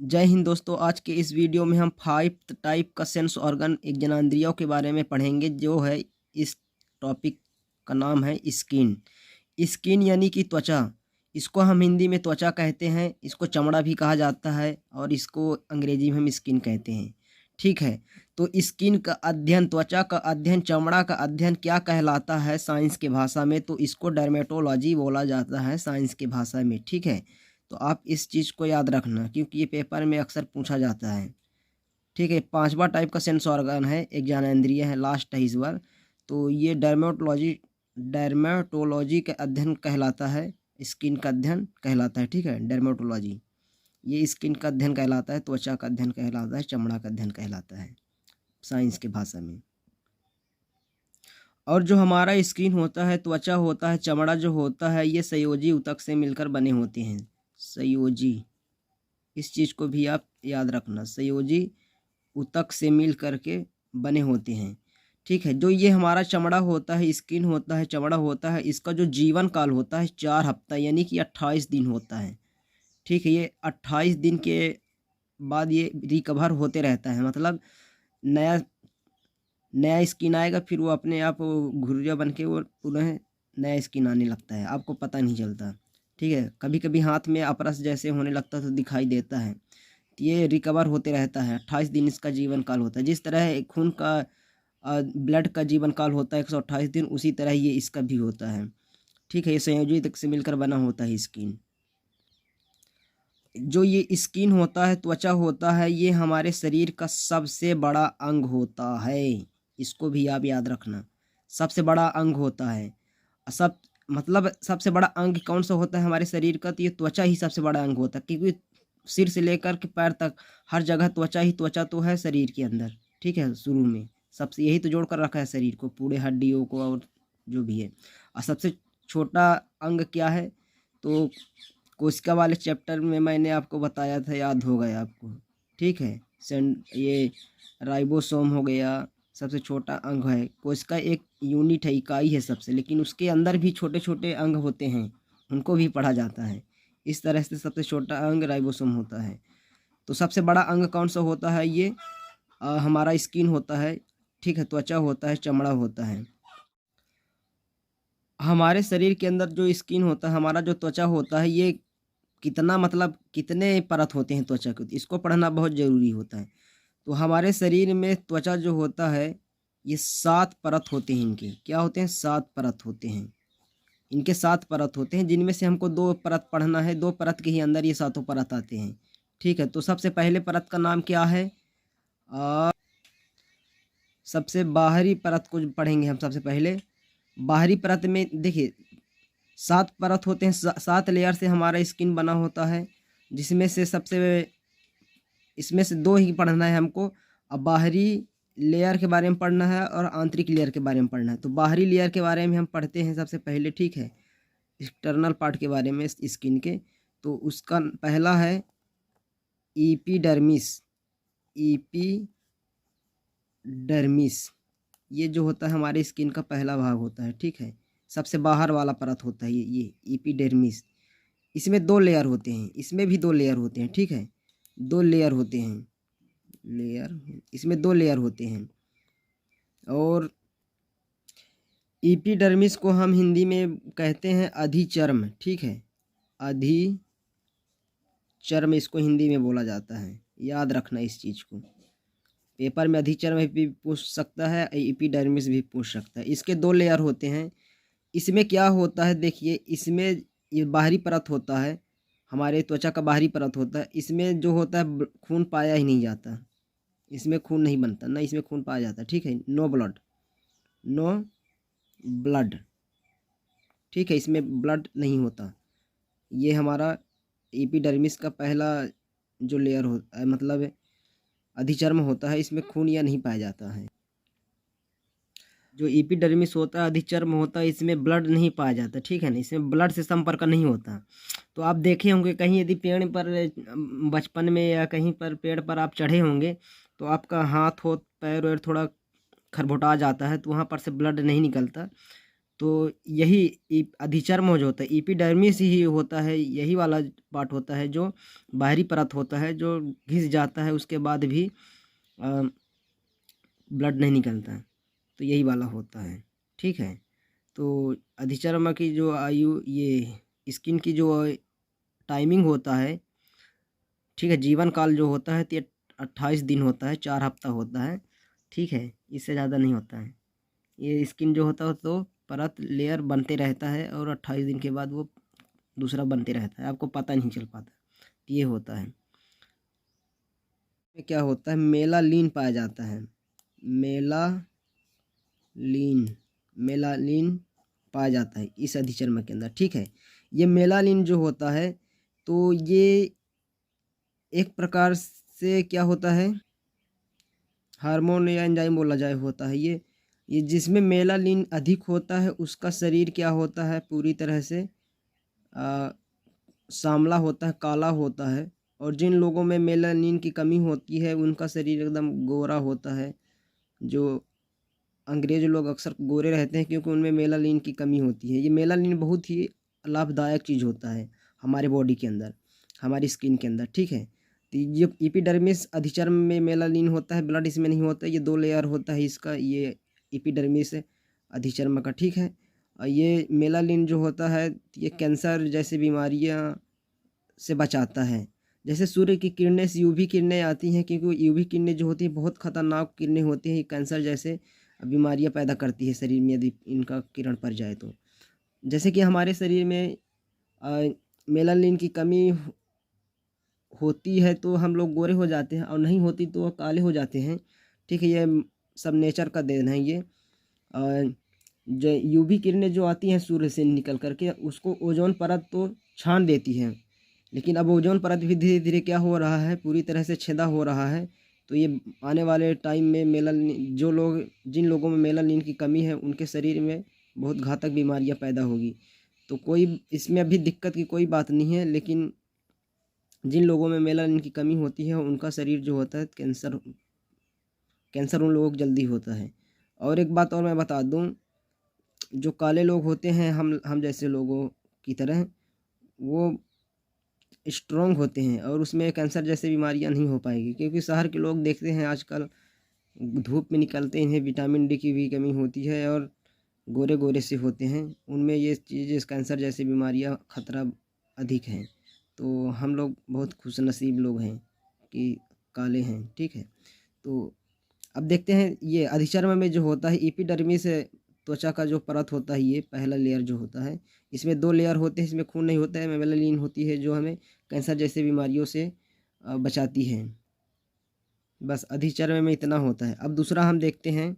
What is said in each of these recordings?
जय हिंद दोस्तों। आज के इस वीडियो में हम 5 टाइप का सेंस ऑर्गन एक जनांद्रियों के बारे में पढ़ेंगे। जो है इस टॉपिक का नाम है स्किन। स्किन यानी कि त्वचा। इसको हम हिंदी में त्वचा कहते हैं, इसको चमड़ा भी कहा जाता है और इसको अंग्रेजी में हम स्किन कहते हैं। ठीक है, तो स्किन का अध्ययन, त्वचा का अध्ययन, चमड़ा का अध्ययन क्या कहलाता है साइंस की भाषा में? तो इसको डर्मेटोलॉजी बोला जाता है साइंस की भाषा में। ठीक है, तो आप इस चीज़ को याद रखना क्योंकि ये पेपर में अक्सर पूछा जाता है। ठीक है, पांचवा टाइप का सेंस ऑर्गन है, एक ज्ञानेंद्रिय है, लास्ट है इस बार। तो ये डर्मेटोलॉजी का अध्ययन कहलाता है, स्किन का अध्ययन कहलाता है। ठीक है, डर्मेटोलॉजी ये स्किन का अध्ययन कहलाता है, त्वचा का अध्ययन कहलाता है, चमड़ा का अध्ययन कहलाता है साइंस की भाषा में। और जो हमारा स्किन होता है, त्वचा होता है, चमड़ा जो होता है, ये संयोजी ऊतक से मिलकर बने होते हैं। संयोजी, इस चीज़ को भी आप याद रखना, संयोजी ऊतक से मिल करके बने होते हैं। ठीक है, जो ये हमारा चमड़ा होता है, स्किन होता है, चमड़ा होता है, इसका जो जीवन काल होता है 4 हफ्ता यानी कि 28 दिन होता है। ठीक है, ये 28 दिन के बाद ये रिकवर होते रहता है, मतलब नया नया स्किन आएगा, फिर वो अपने आप घुर्रिया बन के वो पुनः नया स्किन आने लगता है, आपको पता नहीं चलता। ठीक है, कभी कभी हाथ में अपरस जैसे होने लगता तो दिखाई देता है। ये रिकवर होते रहता है, 28 दिन इसका जीवन काल होता है। जिस तरह खून का ब्लड का जीवन काल होता है 128 दिन, उसी तरह ये इसका भी होता है। ठीक है, ये संयोजी तक से मिलकर बना होता है स्किन। जो ये स्किन होता है, त्वचा होता है, ये हमारे शरीर का सबसे बड़ा अंग होता है। इसको भी आप याद रखना, सबसे बड़ा अंग होता है। सब मतलब सबसे बड़ा अंग कौन सा होता है हमारे शरीर का? तो ये त्वचा ही सबसे बड़ा अंग होता है, क्योंकि सिर से लेकर के पैर तक हर जगह त्वचा ही त्वचा तो है शरीर के अंदर। ठीक है, शुरू में सबसे यही तो जोड़ कर रखा है शरीर को, पूरे हड्डियों को और जो भी है। और सबसे छोटा अंग क्या है? तो कोशिका वाले चैप्टर में मैंने आपको बताया था, याद हो गया आपको। ठीक है, ये राइबोसोम हो गया, सबसे छोटा अंग है। कोशिका एक यूनिट है, इकाई है सबसे, लेकिन उसके अंदर भी छोटे छोटे अंग होते हैं, उनको भी पढ़ा जाता है। इस तरह से सबसे छोटा अंग राइबोसोम होता है। तो सबसे बड़ा अंग कौन सा होता है? ये हमारा स्किन होता है। ठीक है, त्वचा होता है, चमड़ा होता है। हमारे शरीर के अंदर जो स्किन होता है, हमारा जो त्वचा होता है, ये कितना मतलब कितने परत होते हैं त्वचा के, इसको पढ़ना बहुत ज़रूरी होता है। तो हमारे शरीर में त्वचा जो होता है, ये 7 परत होते हैं। इनके क्या होते हैं? 7 परत होते हैं। इनके 7 परत होते हैं, जिनमें से हमको 2 परत पढ़ना है। 2 परत के ही अंदर ये सातों परत आते हैं। ठीक है, तो सबसे पहले परत का नाम क्या है? सबसे बाहरी परत को पढ़ेंगे हम। सबसे पहले बाहरी परत में देखिए 7 परत होते हैं, 7 लेयर से हमारा स्किन बना होता है, जिसमें से इसमें से 2 ही पढ़ना है हमको। अब बाहरी लेयर के बारे में पढ़ना है और आंतरिक लेयर के बारे में पढ़ना है। तो बाहरी लेयर के बारे में हम पढ़ते हैं सबसे पहले। ठीक है, एक्सटर्नल पार्ट के बारे में स्किन के। तो उसका पहला है ईपीडर्मिस। ईपीडर्मिस ये जो होता है हमारे स्किन का पहला भाग होता है। ठीक है, सबसे बाहर वाला परत होता है ये ईपीडर्मिस। इसमें 2 लेयर होते हैं, इसमें भी 2 लेयर होते हैं। ठीक है, 2 लेयर होते हैं, इसमें 2 लेयर होते हैं। और ईपीडर्मिस को हम हिंदी में कहते हैं अधिचर्म। ठीक है, अधिचर्म इसको हिंदी में बोला जाता है, याद रखना इस चीज़ को। पेपर में अधिचर्म भी पूछ सकता है, एपिडर्मिस भी पूछ सकता है। इसके 2 लेयर होते हैं। इसमें क्या होता है देखिए, इसमें ये बाहरी परत होता है, हमारे त्वचा का बाहरी परत होता है। इसमें जो होता है खून पाया ही नहीं जाता, इसमें खून नहीं बनता, ना इसमें खून पाया जाता। ठीक है, नो ब्लड, नो ब्लड। ठीक है, इसमें ब्लड नहीं होता। ये हमारा एपिडर्मिस का पहला जो लेयर होता है, मतलब अधिचर्म होता है, इसमें खून या नहीं पाया जाता है। जो एपिडर्मिस होता है, अधिचर्म होता है, इसमें ब्लड नहीं पाया जाता। ठीक है ना, इसमें ब्लड से संपर्क नहीं होता। तो आप देखे होंगे कहीं यदि पेड़ पर बचपन में या कहीं पर पेड़ पर आप चढ़े होंगे, तो आपका हाथ हो पैर वैर थोड़ा खरबोटा जाता है, तो वहाँ पर से ब्लड नहीं निकलता। तो यही अधिचर्म जो होता है एपिडर्मिस ही होता है, यही वाला पार्ट होता है जो बाहरी परत होता है, जो घिस जाता है उसके बाद भी ब्लड नहीं निकलता है, तो यही वाला होता है। ठीक है, तो अधिचर्म की जो आयु, ये स्किन की जो टाइमिंग होता है, ठीक है, जीवन काल जो होता है 28 दिन होता है, 4 हफ्ता होता है। ठीक है, इससे ज़्यादा नहीं होता है। ये स्किन जो होता है तो परत लेयर बनते रहता है और 28 दिन के बाद वो दूसरा बनते रहता है, आपको पता नहीं चल पाता। ये होता है। क्या होता है, मेलालिन पाया जाता है। मेलालिन मेलालिन पाया जाता है इस अधिचर्म के अंदर। ठीक है, ये मेलालिन जो होता है तो ये एक प्रकार से क्या होता है, हार्मोन या एंजाइम बोला जाए होता है। ये जिसमें मेलानिन अधिक होता है उसका शरीर क्या होता है, पूरी तरह से सांवला होता है, काला होता है। और जिन लोगों में मेलानिन की कमी होती है उनका शरीर एकदम गोरा होता है। जो अंग्रेज लोग अक्सर गोरे रहते हैं क्योंकि उनमें मेलानिन की कमी होती है। ये मेलानिन बहुत ही लाभदायक चीज़ होता है हमारे बॉडी के अंदर, हमारी स्किन के अंदर। ठीक है, तो ये एपिडर्मिस अधिचर्म में मेलानिन होता है, ब्लड इसमें नहीं होता। ये 2 लेयर होता है इसका, ये एपिडर्मिस अधिचर्म का। ठीक है, और ये मेलानिन जो होता है ये कैंसर जैसे बीमारियां से बचाता है। जैसे सूर्य की किरणें से यूवी किरणें आती हैं, क्योंकि यूवी किरणें जो होती हैं बहुत खतरनाक किरणें होती हैं, ये कैंसर जैसे बीमारियां पैदा करती है शरीर में यदि इनका किरण पड़ जाए तो। जैसे कि हमारे शरीर में मेलानिन की कमी होती है तो हम लोग गोरे हो जाते हैं, और नहीं होती तो काले हो जाते हैं। ठीक है, ये सब नेचर का देन है। ये जो यूवी किरणें जो आती हैं सूर्य से निकल करके उसको ओजोन परत तो छान देती है, लेकिन अब ओजोन परत भी धीरे धीरे क्या हो रहा है, पूरी तरह से छेदा हो रहा है। तो ये आने वाले टाइम में मेलानिन, जो लोग, जिन लोगों में मेलानिन की कमी है उनके शरीर में बहुत घातक बीमारियां पैदा होगी। तो कोई इसमें अभी दिक्कत की कोई बात नहीं है, लेकिन जिन लोगों में मेलानिन की कमी होती है उनका शरीर जो होता है कैंसर कैंसर उन लोगों को जल्दी होता है। और एक बात और मैं बता दूं, जो काले लोग होते हैं हम जैसे लोगों की तरह, वो स्ट्रॉन्ग होते हैं और उसमें कैंसर जैसे बीमारियां नहीं हो पाएगी। क्योंकि शहर के लोग देखते हैं आजकल धूप में निकलते हैं, विटामिन डी की भी कमी होती है और गोरे गोरे से होते हैं, उनमें ये चीज़ कैंसर जैसी बीमारियां खतरा अधिक है। तो हम लोग बहुत खुशनसीब लोग हैं कि काले हैं। ठीक है, तो अब देखते हैं ये अधिचर्म में जो होता है एपिडर्मिस त्वचा का जो परत होता है, ये पहला लेयर जो होता है, इसमें 2 लेयर होते हैं। इसमें खून नहीं होता है, मेलानिन होती है जो हमें कैंसर जैसे बीमारियों से बचाती है। बस अधिचर्म में इतना होता है। अब दूसरा हम देखते हैं,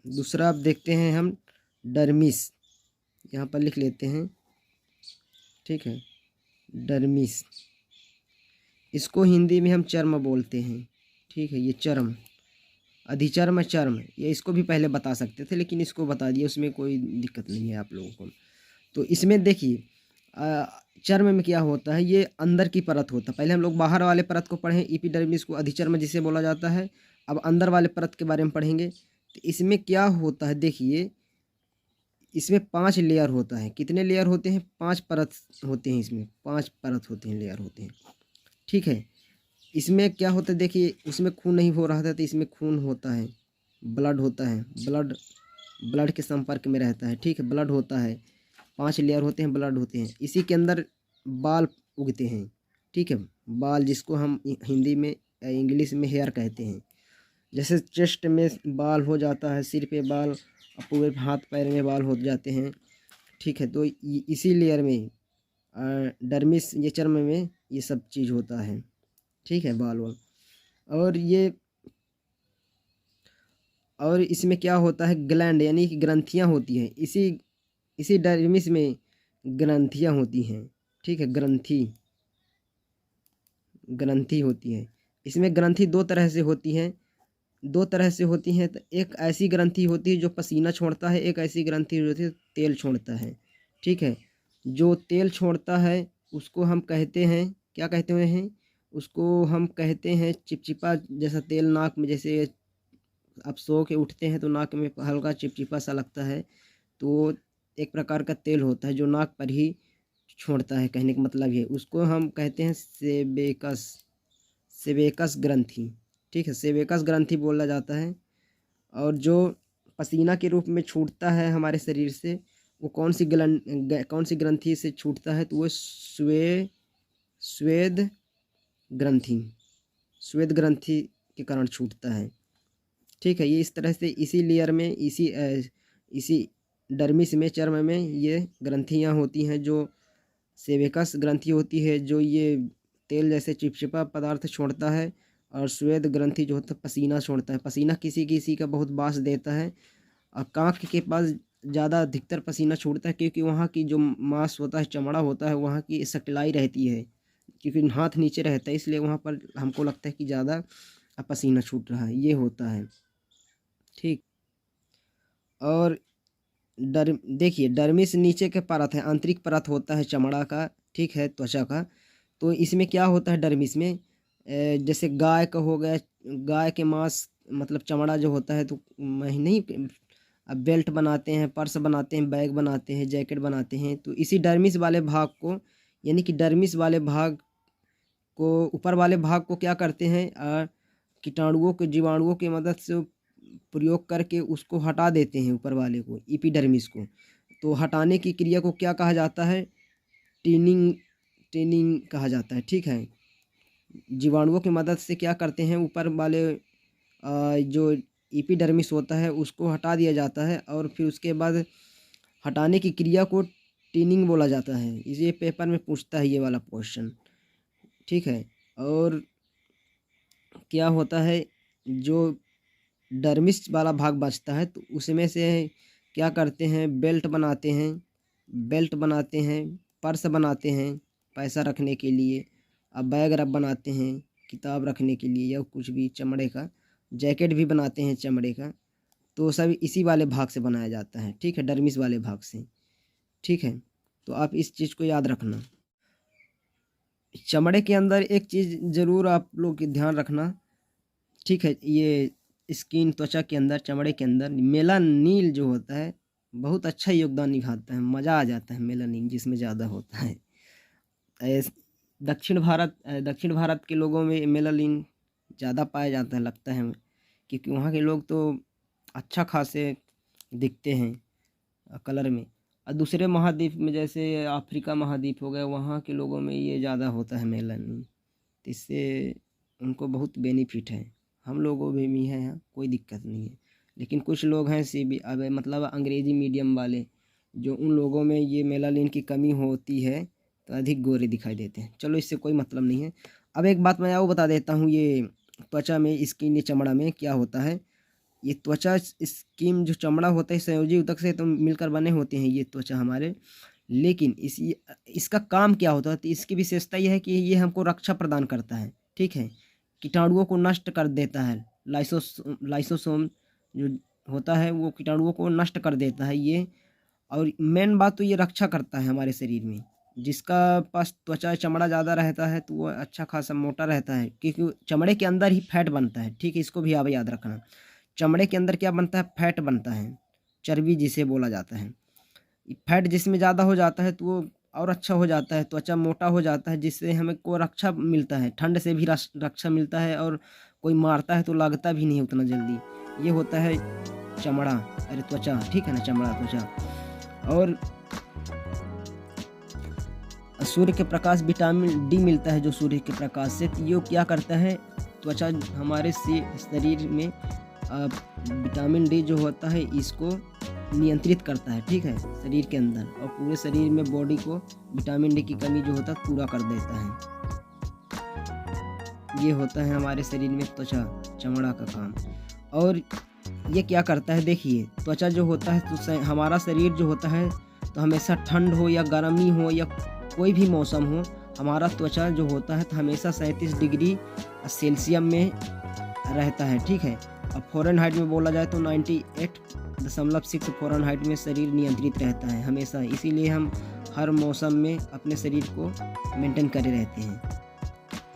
दूसरा अब देखते हैं हम डर्मिस, यहाँ पर लिख लेते हैं। ठीक है, डर्मिस, इसको हिंदी में हम चर्म बोलते हैं। ठीक है, ये चर्म, अधिचर्म चर्म, ये इसको भी पहले बता सकते थे लेकिन इसको बता दिया, उसमें कोई दिक्कत नहीं है आप लोगों को। तो इसमें देखिए चर्म में क्या होता है, ये अंदर की परत होता है। पहले हम लोग बाहर वाले परत को पढ़ें, एपिडर्मिस को अधिचर्म जिसे बोला जाता है। अब अंदर वाले परत के बारे में पढ़ेंगे। तो इसमें क्या होता है, देखिए इसमें 5 लेयर होता है। कितने लेयर होते हैं, 5 परत होते हैं। इसमें 5 परत होते हैं, लेयर होते हैं। ठीक है, इसमें क्या होता है, देखिए उसमें खून नहीं हो रहा था तो इसमें खून होता है, ब्लड होता है, ब्लड के संपर्क में रहता है। ठीक है, ब्लड होता है, 5 लेयर होते हैं, ब्लड होते हैं। इसी के अंदर बाल उगते हैं। ठीक है, बाल जिसको हम हिंदी में इंग्लिश में हेयर कहते हैं। जैसे चेस्ट में बाल हो जाता है, सिर पे बाल, पूरे हाथ पैर में बाल हो जाते हैं। ठीक है, तो इसी लेयर में डर्मिस, ये चर्म में ये सब चीज़ होता है। ठीक है, बाल वाल, और इसमें क्या होता है, ग्लैंड यानी कि ग्रंथियां होती हैं। इसी डर्मिस में ग्रंथियां होती हैं। ठीक है, ग्रंथि होती है। इसमें ग्रंथि दो तरह से होती हैं। तो एक ऐसी ग्रंथि होती है जो पसीना छोड़ता है, एक ऐसी ग्रंथि होती है तेल छोड़ता है। ठीक है, जो तेल छोड़ता है उसको हम कहते हैं, क्या कहते हुए हैं, उसको हम कहते हैं चिपचिपा जैसा तेल नाक में जैसे आप सो के उठते हैं तो नाक में हल्का चिपचिपा सा लगता है, तो एक प्रकार का तेल होता है जो नाक पर ही छोड़ता है, कहने का मतलब ये, उसको हम कहते हैं सेबेकस, सेबेकस ग्रंथि। ठीक है, सेबेकस ग्रंथि बोला जाता है। और जो पसीना के रूप में छूटता है हमारे शरीर से, वो कौन सी ग्रंथि से छूटता है, तो वो स्वेद ग्रंथि, स्वेद ग्रंथि के कारण छूटता है। ठीक है, ये इस तरह से इसी लेयर में, इसी डर्मिस में, चर्म में ये ग्रंथियाँ होती हैं, जो सेबेकस ग्रंथि होती है जो ये तेल जैसे चिपचिपा पदार्थ छोड़ता है, और स्वेद ग्रंथि जो होता है पसीना छोड़ता है। पसीना किसी किसी का बहुत बास देता है, और कांख के पास ज़्यादा अधिकतर पसीना छूटता है, क्योंकि वहाँ की जो मांस होता है, चमड़ा होता है, वहाँ की सकलाई रहती है, क्योंकि हाथ नीचे रहता है, इसलिए वहाँ पर हमको लगता है कि ज़्यादा पसीना छूट रहा है, ये होता है। ठीक। और देखिए, डर्मिस नीचे के परत है, आंतरिक परत होता है चमड़ा का, ठीक है, त्वचा का। तो इसमें क्या होता है डर्मिस में, जैसे गाय का हो गया, गाय के मांस मतलब चमड़ा जो होता है, तो मैं नहीं, अब बेल्ट बनाते हैं, पर्स बनाते हैं, बैग बनाते हैं, जैकेट बनाते हैं, तो इसी डर्मिस वाले भाग को, यानी कि डर्मिस वाले भाग को, ऊपर वाले भाग को क्या करते हैं, कीटाणुओं के, जीवाणुओं की मदद से प्रयोग करके उसको हटा देते हैं, ऊपर वाले को, एपिडर्मिस को। तो हटाने की क्रिया को क्या कहा जाता है, टिनिंग, टिनिंग कहा जाता है। ठीक है, जीवाणुओं की मदद से क्या करते हैं, ऊपर वाले जो एपिडर्मिस होता है उसको हटा दिया जाता है, और फिर उसके बाद हटाने की क्रिया को टिनिंग बोला जाता है। इसे पेपर में पूछता है ये वाला क्वेश्चन। ठीक है, और क्या होता है, जो डर्मिस वाला भाग बचता है, तो उसमें से क्या करते हैं, बेल्ट बनाते हैं, बेल्ट बनाते हैं, पर्स बनाते हैं पैसा रखने के लिए, अब बैग रख बनाते हैं किताब रखने के लिए, या कुछ भी चमड़े का, जैकेट भी बनाते हैं चमड़े का। तो सब इसी वाले भाग से बनाया जाता है। ठीक है, डर्मिस वाले भाग से। ठीक है, तो आप इस चीज़ को याद रखना। चमड़े के अंदर एक चीज़ ज़रूर आप लोग ध्यान रखना। ठीक है, ये स्किन, त्वचा के अंदर, चमड़े के अंदर मेलानिन जो होता है बहुत अच्छा योगदान निभाता है, मज़ा आ जाता है मेलानिन जिसमें ज़्यादा होता है। दक्षिण भारत के लोगों में मेलानिन ज़्यादा पाया जाता है लगता है, क्योंकि वहाँ के लोग तो अच्छा खासे दिखते हैं कलर में। और दूसरे महाद्वीप में, जैसे अफ्रीका महाद्वीप हो गया, वहाँ के लोगों में ये ज़्यादा होता है मेलानिन, तो इससे उनको बहुत बेनिफिट है। हम लोगों में भी है, यहाँ कोई दिक्कत नहीं है। लेकिन कुछ लोग हैं अब मतलब अंग्रेजी मीडियम वाले, जो उन लोगों में ये मेलानिन की कमी होती है, तो अधिक गोरे दिखाई देते हैं। चलो, इससे कोई मतलब नहीं है। अब एक बात मैं वो बता देता हूँ, ये त्वचा में, स्किन, ये चमड़ा में क्या होता है, ये त्वचा, स्किन जो चमड़ा होता है, संयोजी ऊतक से तो मिलकर बने होते हैं ये त्वचा हमारे। लेकिन इसका काम क्या होता है, तो इसकी विशेषता यह है कि ये हमको रक्षा प्रदान करता है। ठीक है, कीटाणुओं को नष्ट कर देता है, लाइसोसोम जो होता है वो कीटाणुओं को नष्ट कर देता है ये। और मेन बात तो ये रक्षा करता है हमारे शरीर में। जिसका पास त्वचा, चमड़ा ज़्यादा रहता है, तो वो अच्छा खासा मोटा रहता है, क्योंकि चमड़े के अंदर ही फैट बनता है। ठीक है, इसको भी आप याद रखना। चमड़े के अंदर क्या बनता है, फैट बनता है, चर्बी जिसे बोला जाता है। फैट जिसमें ज़्यादा हो जाता है तो वो और अच्छा हो जाता है, त्वचा मोटा हो जाता है, जिससे हमें को रक्षा मिलता है, ठंड से भी रक्षा मिलता है, और कोई मारता है तो लगता भी नहीं उतना जल्दी। ये होता है चमड़ा, अरे त्वचा, ठीक है ना, चमड़ा, त्वचा। और सूर्य के प्रकाश, विटामिन डी मिलता है जो सूर्य के प्रकाश से, तो ये क्या करता है, त्वचा हमारे शरीर में विटामिन डी जो होता है इसको नियंत्रित करता है। ठीक है, शरीर के अंदर, और पूरे शरीर में बॉडी को विटामिन डी की कमी जो होता है पूरा कर देता है। ये होता है हमारे शरीर में त्वचा, चमड़ा का काम। और ये क्या करता है, देखिए, त्वचा जो होता है, तो हमारा शरीर जो होता है, तो हमेशा ठंड हो या गर्मी हो या कोई भी मौसम हो, हमारा त्वचा जो होता है तो हमेशा 37 डिग्री सेल्सियस में रहता है। ठीक है, अब फ़ारेनहाइट में बोला जाए तो 98.6 फ़ारेनहाइट में शरीर नियंत्रित रहता है हमेशा। इसीलिए हम हर मौसम में अपने शरीर को मेंटेन करे रहते हैं।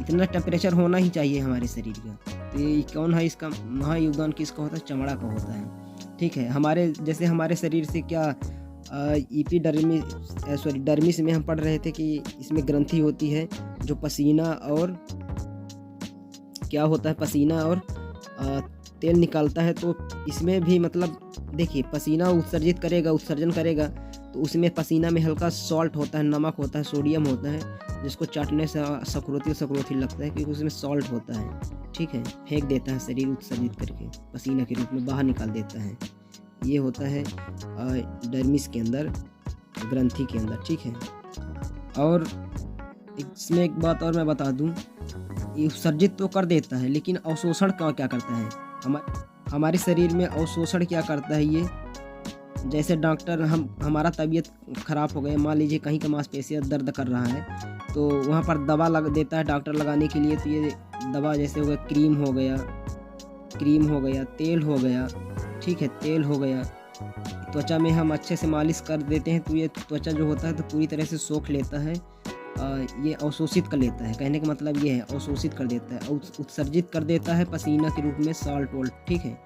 इतना टेम्परेचर होना ही चाहिए हमारे शरीर का, तो ये कौन है, इसका महायोगदान किसका होता है? चमड़ा का होता है। ठीक है, हमारे जैसे हमारे शरीर से क्या डर्मिस में हम पढ़ रहे थे कि इसमें ग्रंथि होती है जो पसीना और क्या होता है, पसीना और तेल निकालता है। तो इसमें भी मतलब देखिए, पसीना उत्सर्जित करेगा, उत्सर्जन करेगा, तो उसमें पसीना में हल्का सॉल्ट होता है, नमक होता है, सोडियम होता है, जिसको चाटने से सकुरोती लगता है क्योंकि उसमें सॉल्ट होता है। ठीक है, फेंक देता है शरीर उत्सर्जित करके, पसीना के रूप में बाहर निकाल देता है। ये होता है डर्मिस के अंदर, ग्रंथि के अंदर। ठीक है, और इसमें एक बात और मैं बता दूं, ये उत्सर्जित तो कर देता है, लेकिन अवशोषण का क्या करता है? हमारे शरीर में अवशोषण क्या करता है? ये जैसे डॉक्टर हमारा तबीयत ख़राब हो गया, मान लीजिए कहीं का मांसपेशियाँ दर्द कर रहा है, तो वहाँ पर दवा लग देता है डॉक्टर लगाने के लिए। तो ये दवा जैसे हो गया, क्रीम हो गया, तेल हो गया। ठीक है, तेल हो गया, त्वचा में हम अच्छे से मालिश कर देते हैं तो ये त्वचा जो होता है तो पूरी तरह से सोख लेता है, ये अवशोषित कर लेता है। कहने का मतलब ये है, अवशोषित कर देता है, उत्सर्जित कर देता है पसीना के रूप में, साल्ट वोल्ट। ठीक है,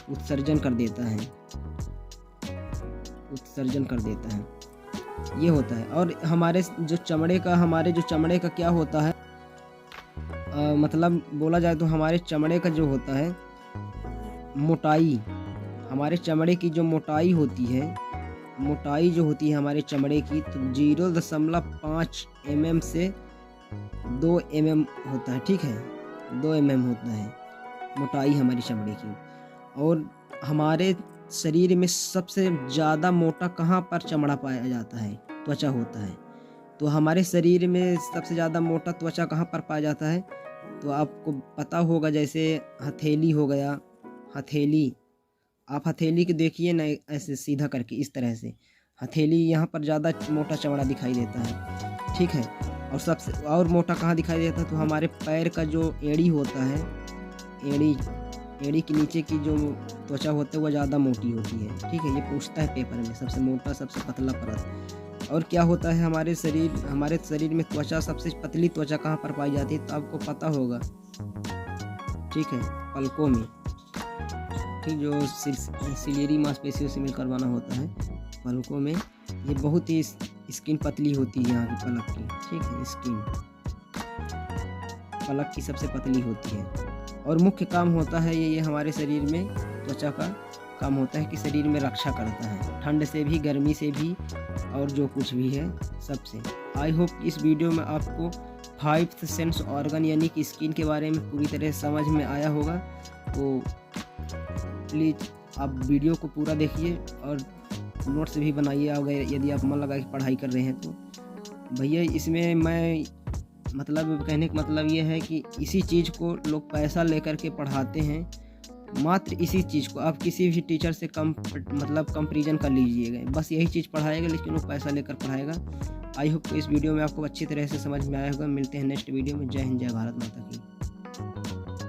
उत्सर्जन कर देता है, ये होता है। और हमारे जो चमड़े का क्या होता है, मतलब बोला जाए तो हमारे चमड़े का जो होता है मोटाई, हमारे चमड़े की जो मोटाई जो होती है हमारे चमड़े की, तो 0.5 mm से 2 mm होता है। ठीक है, 2 mm होता है मोटाई हमारी चमड़े की। और हमारे शरीर में सबसे ज़्यादा मोटा कहाँ पर चमड़ा पाया जाता है? त्वचा होता है। तो हमारे शरीर में सबसे ज़्यादा मोटा त्वचा कहाँ पर पाया जाता है? तो आपको पता होगा, जैसे हथेली हो गया, आप हथेली को देखिए ना, ऐसे सीधा करके इस तरह से हथेली, यहाँ पर ज़्यादा मोटा चमड़ा दिखाई देता है। ठीक है, और सबसे और मोटा कहाँ दिखाई देता है? तो हमारे पैर का जो एड़ी होता है, एड़ी के नीचे की जो त्वचा होती है वह ज़्यादा मोटी होती है। ठीक है, ये पूछता है पेपर में, सबसे मोटा सबसे पतला परत। और क्या होता है हमारे शरीर में त्वचा, सबसे पतली त्वचा कहाँ पर पाई जाती है? तो आपको पता होगा। ठीक है, पलकों में। ठीक, जो सिलेरी मांसपेशियों से मिलकर बना होता है, पलकों में ये बहुत ही स्किन पतली होती है यहाँ की पलक की। ठीक है, स्किन पलक की सबसे पतली होती है। और मुख्य काम होता है ये हमारे शरीर में, त्वचा का काम होता है कि शरीर में रक्षा करता है, ठंड से भी, गर्मी से भी, और जो कुछ भी है सबसे। आई होप इस वीडियो में आपको 5th सेंस ऑर्गन यानी कि स्किन के बारे में पूरी तरह समझ में आया होगा। तो प्लीज़ आप वीडियो को पूरा देखिए और नोट्स भी बनाइए अगर यदि आप मन लगा के पढ़ाई कर रहे हैं तो। भैया इसमें मैं मतलब कहने का मतलब ये है कि इसी चीज़ को लोग पैसा लेकर के पढ़ाते हैं, मात्र इसी चीज़ को। आप किसी भी टीचर से कंपैरिजन कर लीजिएगा, बस यही चीज़ पढ़ाएगा, लेकिन वो पैसा लेकर पढ़ाएगा। आई होप इस वीडियो में आपको अच्छी तरह से समझ में आया होगा। मिलते हैं नेक्स्ट वीडियो में। जय हिंद, जय भारत माता की।